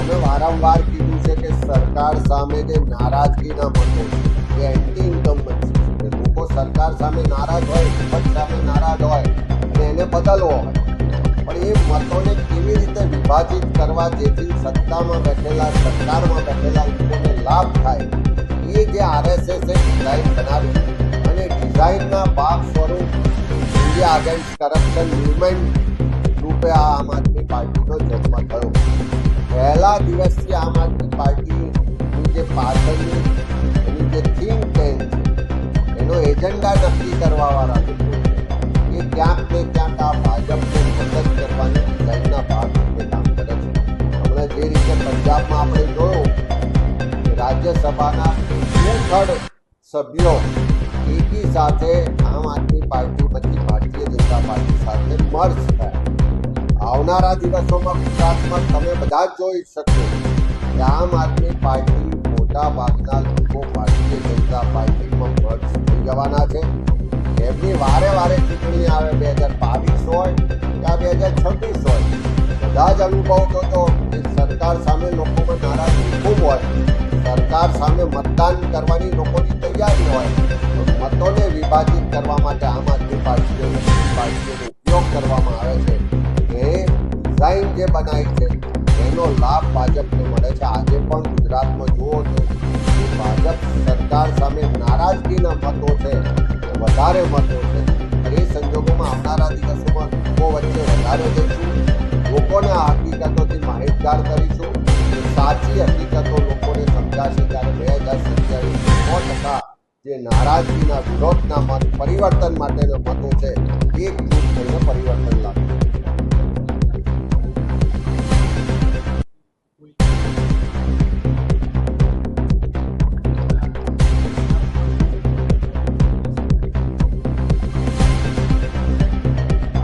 અમે વારંવાર કીધું છે કે સરકાર સામે જે નારાજગીના મતો છે એ એન્ટી ઇન્કમ્બન્સી છે. લોકો સરકાર સામે નારાજ હોય, વિપક્ષ સામે નારાજ હોય અને એને બદલવો હોય, પણ એ મતોને કેવી રીતે વિભાજિત કરવા જેથી સત્તામાં બેઠેલા, સરકારમાં બેઠેલા લોકોને લાભ થાય, એ જે RSS ડિઝાઇન બનાવી અને ડિઝાઇનના ભાગ સ્વરૂપ ઇન્ડિયા અગેન્સ્ટ કરપ્શન મુવમેન્ટ રૂપે આ આમ આદમી પાર્ટીનો જન્મ થયો. પહેલા દિવસથી આમ આદમી પાર્ટીની જે પાછળની એની જે થિંક ટેન્ક છે, એનો એજન્ડા નક્કી કરવાવાળા લોકો છે, એ ક્યાંક ને ક્યાંક આ ભાજપને મદદ કરવાની ડિઝાઇનના ભાગ રૂપે કામ કરે છે. હમણાં જે રીતે પંજાબમાં આપણે જોયું કે રાજ્યસભાના 2/3 સભ્યો એકી સાથે આમ આદમી પાર્ટીમાંથી ભારતીય જનતા પાર્ટી સાથે મર્જ થયા. આવનારા દિવસોમાં ગુજરાતમાં તમે બધા જ જોઈ શકશો કે આમ આદમી પાર્ટી મોટા ભાગના લોકો ભારતીય જનતા પાર્ટીમાં મર્જ થઈ જવાના છે. એમની વારે વારે ચૂંટણી આવે, 2022 હોય કે 2026 હોય, બધા જ અનુભવ થતો કે સરકાર સામે લોકોમાં નારાજગી ખૂબ હોય, સરકાર સામે મતદાન કરવાની લોકોની તૈયારી હોય, મતોને વિભાજિત કરવા માટે આમ આદમી પાર્ટીઓનો ઉપયોગ કરવામાં આવે છે. એ ડિઝાઇન જે બનાવી છે એનો લાભ ભાજપને મળે છે. આજે પણ ગુજરાતમાં જુઓ તો ભાજપ સરકાર સામે નારાજગીના મતો છે, વધારે મતો છે. એ સંજોગોમાં આવનારા દિવસોમાં લોકો વચ્ચે વધારે જઈશું, લોકોને આ હકીકતોથી માહિતગાર કરીશું. સાચી હકીકતો લોકોને સમજાશે ત્યારે 2027 100% જે નારાજગીના, વિરોધના મત, પરિવર્તન માટેના મતો છે, એકજૂથ થઈને પરિવર્તન લાવશે.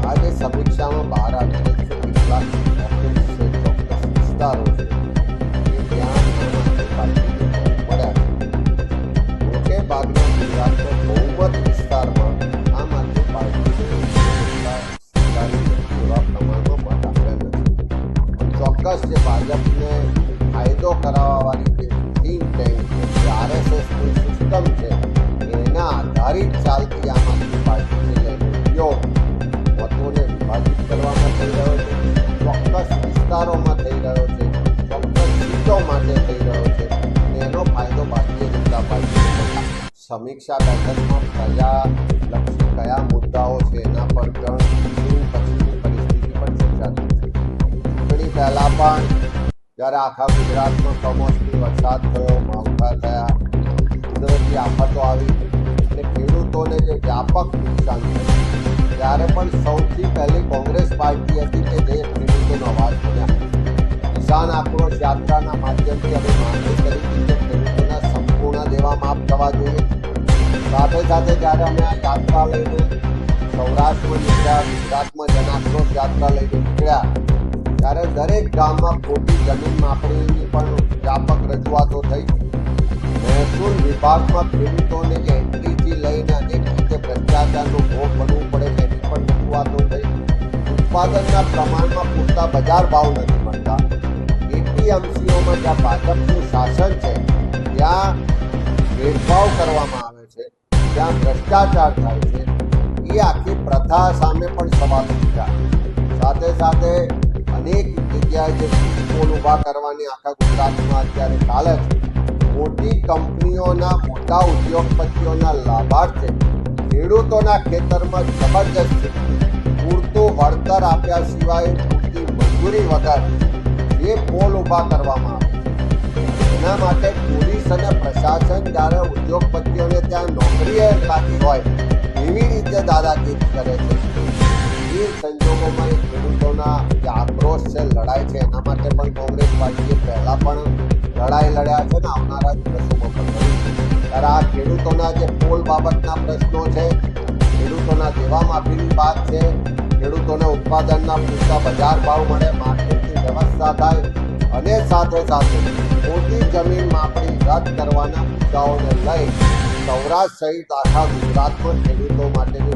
આજે સમીક્ષામાં બહાર આવી છે કેટલાક ચોક્કસ વિસ્તારો છે કે ત્યાં મળ્યા છે. મોટે ભાગના ગુજરાતના બહુમત વિસ્તારમાં આમ આદમી પાર્ટીને એવા પ્રમાણમાં મત આપ્યા નથી. ચોક્કસ જે ભાજપને ફાયદો કરાવવાની જે થિંક ટેન્ક છે, જે RSSની સિસ્ટમ છે, એના આધારિત ચાલતી આમ આદમી પાર્ટી છે, એનો ઉપયોગ મતોને વિભાજિત કરવામાં થઈ રહ્યો છે, ચોક્કસ વિસ્તારોમાં થઈ રહ્યો છે, ચોક્કસ સીટો માટે થઈ રહ્યો છે, અને એનો ફાયદો ભારતીય જનતા પાર્ટી. સમીક્ષા બેઠકમાં પ્રજાલક્ષી કયા મુદ્દાઓ છે એના પર પણ પછીની પરિસ્થિતિ પર ચર્ચા થઈ છે. ચૂંટણી પહેલાં પણ જ્યારે આખા ગુજરાતમાં કમોસમી વરસાદ થયો, માવઠા થયા, કુદરતી આફતો આવી અને ખેડૂતોને જે વ્યાપક નુકસાન થયું, ત્યારે પણ સૌથી પહેલી કોંગ્રેસ પાર્ટી હતી કે જે ખેડૂતોનો અવાજ બન્યા. કિસાન આક્રોશ યાત્રાના માધ્યમથી અમે માંગણી કરી હતી કે ખેડૂતોના સંપૂર્ણ દેવા માફ થવા જોઈએ. સાથે સાથે જ્યારે અમે આ યાત્રા લઈને સૌરાષ્ટ્રમાં નીકળ્યા, ગુજરાતમાં જન આક્રોશ યાત્રા લઈને નીકળ્યા, ત્યારે દરેક ગામમાં ખોટી જમીન માપણીની પણ વ્યાપક રજૂઆતો થઈ. મહેસૂલ વિભાગમાં ખેડૂતોને જે એન્ટ્રીથી લઈને અનેક રીતે ભ્રષ્ટાચારનો ભોગ બનવું પડે છે એની પણ રજૂઆતો થઈ. ઉત્પાદનના પ્રમાણમાં પૂરતા બજાર ભાવ નથી મળતા. APMCઓમાં જ્યાં ભાજપનું શાસન છે ત્યાં ભેદભાવ કરવામાં આવે છે, ત્યાં ભ્રષ્ટાચાર થાય છે. એ આખી પ્રથા સામે પણ સવાલ ઉઠ્યા. સાથે સાથે અનેક જગ્યાએ જે પોલ ઊભા કરવાની આખા ગુજરાતમાં અત્યારે ચાલે છે, મોટી કંપનીઓના, મોટા ઉદ્યોગપતિઓના લાભાર્થે ખેડૂતોના ખેતરમાં જબરજસ્ત પૂરતું વળતર આપ્યા સિવાય પૂરતી મંજૂરી વગર જે પોલ ઊભા કરવામાં આવે છે, એના માટે પોલીસ અને પ્રશાસન જ્યારે ઉદ્યોગપતિઓને ત્યાં નોકરીએ લાગી હોય એવી રીતે દાદાગીરી કરે છે. એ સંજોગોમાં એ ખેડૂતોના જે આક્રોશ છે, લડાઈ છે, એના માટે પણ કોંગ્રેસ પાર્ટીએ પહેલાં પણ લડાઈ લડ્યા છે ને આવનારા દિવસોમાં પણ લડી. ત્યારે આ ખેડૂતોના જે પોલ બાબતના પ્રશ્નો છે, ખેડૂતોના દેવા માફીની વાત છે, ખેડૂતોને ઉત્પાદનના પૂરતા બજાર ભાવ મળે, માર્કેટની વ્યવસ્થા થાય, અને સાથે સાથે મોટી જમીન માપણી રદ કરવાના મુદ્દાઓને લઈ સૌરાષ્ટ્ર સહિત આખા ગુજરાતમાં ખેડૂતો માટેની